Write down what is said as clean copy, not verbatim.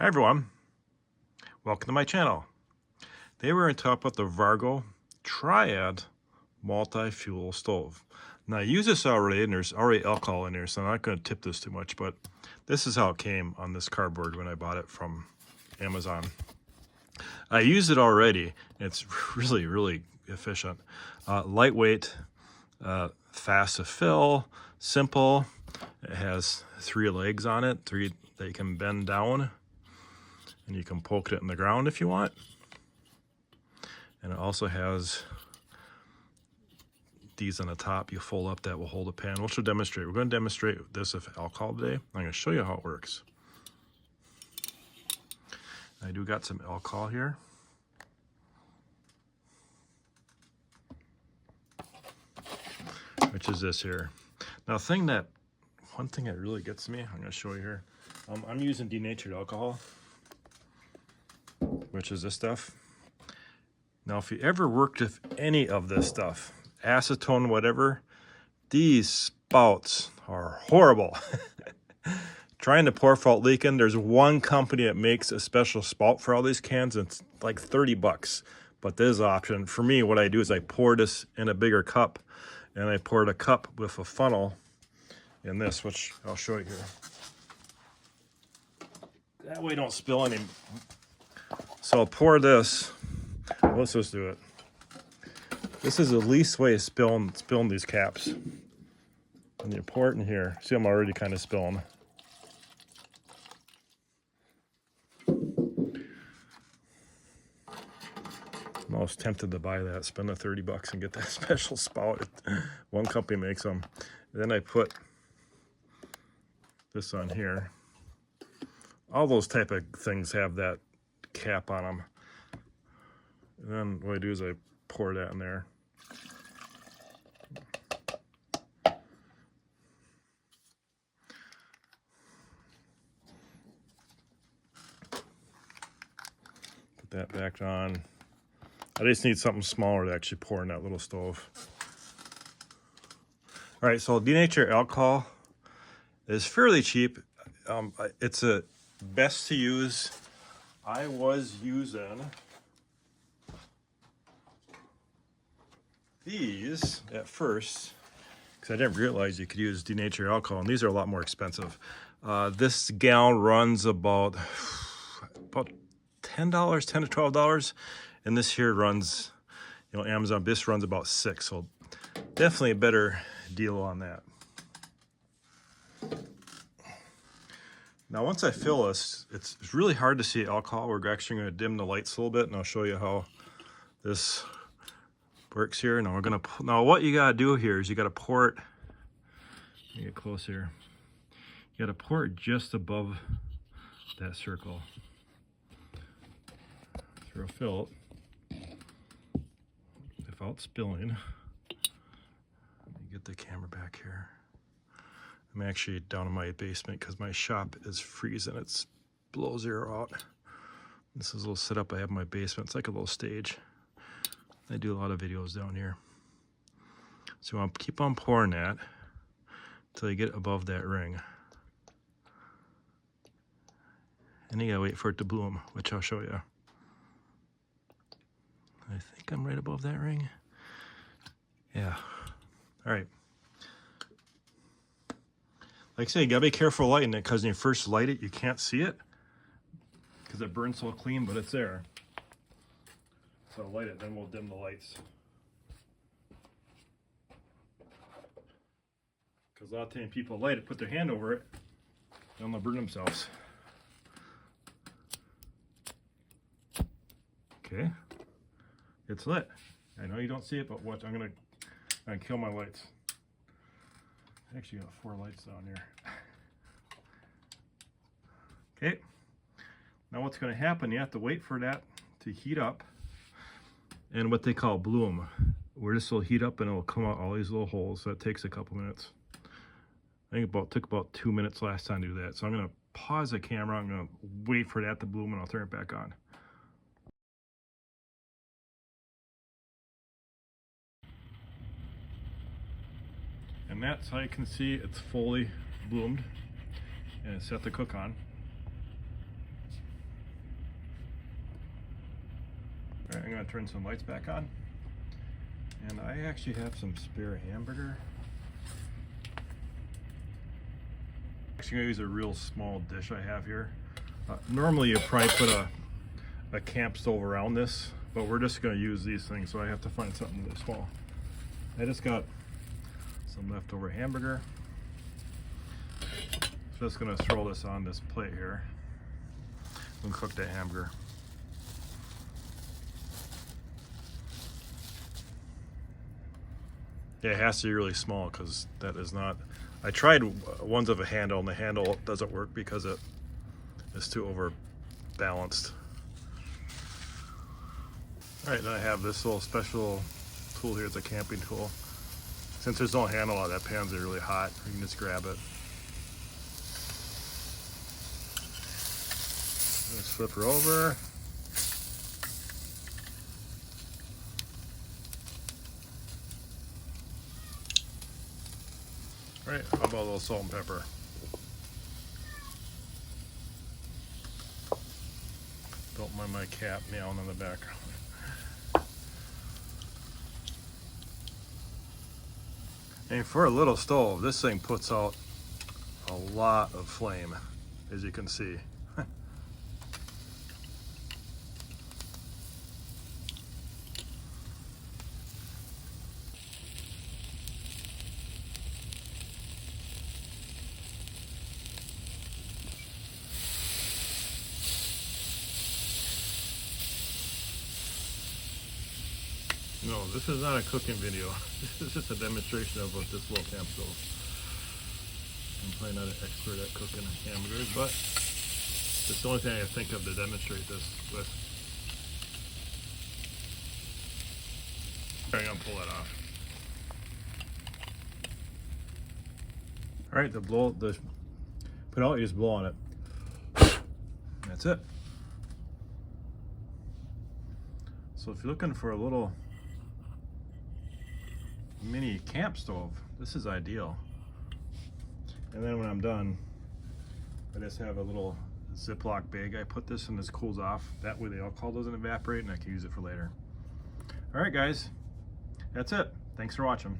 Hi everyone, welcome to my channel. Today we're going to talk about the VARGO Triad Multi-Fuel Stove. Now I use this already and there's already alcohol in there, so I'm not going to tip this too much, but this is how it came on this cardboard when I bought it from Amazon. I used it already. It's really efficient. Lightweight, fast to fill, simple. It has 3 legs on it, 3 that you can bend down. And you can poke it in the ground if you want. And it also has these on the top you fold up that will hold a pan, which will demonstrate. We're going to demonstrate this with alcohol today. I'm going to show you how it works. I do got some alcohol here. Which is this here. Now one thing that really gets me, I'm going to show you here. I'm using denatured alcohol, which is this stuff. Now, if you ever worked with any of this stuff, acetone, whatever, these spouts are horrible. Trying to pour fault leaking, there's one company that makes a special spout for all these cans, and it's like 30 bucks. But this option, for me, what I do is I pour this in a bigger cup, and I poured a cup with a funnel in this, which I'll show you here. That way don't spill any. So I'll pour this. Let's just do it. This is the least way of spilling these caps. And you pour it in here. See, I'm already kind of spilling. I'm almost tempted to buy that, spend the 30 bucks and get that special spout. One company makes them. And then I put this on here. All those type of things have that cap on them. And then what I do is I pour that in there. Put that back on. I just need something smaller to actually pour in that little stove. All right, so denatured alcohol is fairly cheap. It's a best to use. I was using these at first because I didn't realize you could use denatured alcohol, and these are a lot more expensive. This gallon runs about $10, $10 to $12, and this here runs, Amazon, this runs about $6, so definitely a better deal on that. Now, once I fill this, it's really hard to see alcohol. We're actually going to dim the lights a little bit, and I'll show you how this works here. Now what you got to do here is you got to pour it. Let me get close here. You got to pour it just above that circle. So fill it without spilling. Let me get the camera back here. I'm actually down in my basement because my shop is freezing. It's below 0 out. This is a little setup I have in my basement. It's like a little stage. I do a lot of videos down here. So I'll keep on pouring that until you get above that ring. And you gotta wait for it to bloom, which I'll show you. I think I'm right above that ring. Yeah. All right. Like I say, you gotta be careful lighting it, because when you first light it, you can't see it because it burns so clean, but it's there. So light it, then we'll dim the lights. Because a lot of times people light it, put their hand over it, and they'll burn themselves. Okay, it's lit. I know you don't see it, but watch, I'm gonna kill my lights. I actually got 4 lights down here. Okay, now what's going to happen, you have to wait for that to heat up, and what they call bloom, where this will heat up and it will come out all these little holes. So it takes a couple minutes. I think it took about 2 minutes last time to do that. So I'm going to pause the camera, I'm going to wait for that to bloom, and I'll turn it back on. And that's how you can see it's fully bloomed and it's set to cook on. I'm going to turn some lights back on. And I actually have some spare hamburger. Actually going to use a real small dish I have here. Normally you probably put a camp stove around this, but we're just going to use these things, so I have to find something really small. I just got some leftover hamburger. Just going to throw this on this plate here and cook that hamburger. Yeah, it has to be really small because that is not. I tried ones of a handle, and the handle doesn't work because it is too overbalanced. All right, then I have this little special tool here. It's a camping tool. Since there's no handle on that, pans are really hot. You can just grab it. Just flip her over. All right, how about a little salt and pepper? Don't mind my cat meowing in the background. And for a little stove, this thing puts out a lot of flame, as you can see. No, this is not a cooking video. This is just a demonstration of this little camp stove. I'm probably not an expert at cooking hamburgers, but it's the only thing I can think of to demonstrate this with. I'm gonna pull that off. All right, put out, you just blow on it. That's it. So if you're looking for a little mini camp stove, this is ideal. And then when I'm done, I just have a little Ziploc bag. I put this and this cools off. That way the alcohol doesn't evaporate and I can use it for later. All right, guys, that's it. Thanks for watching.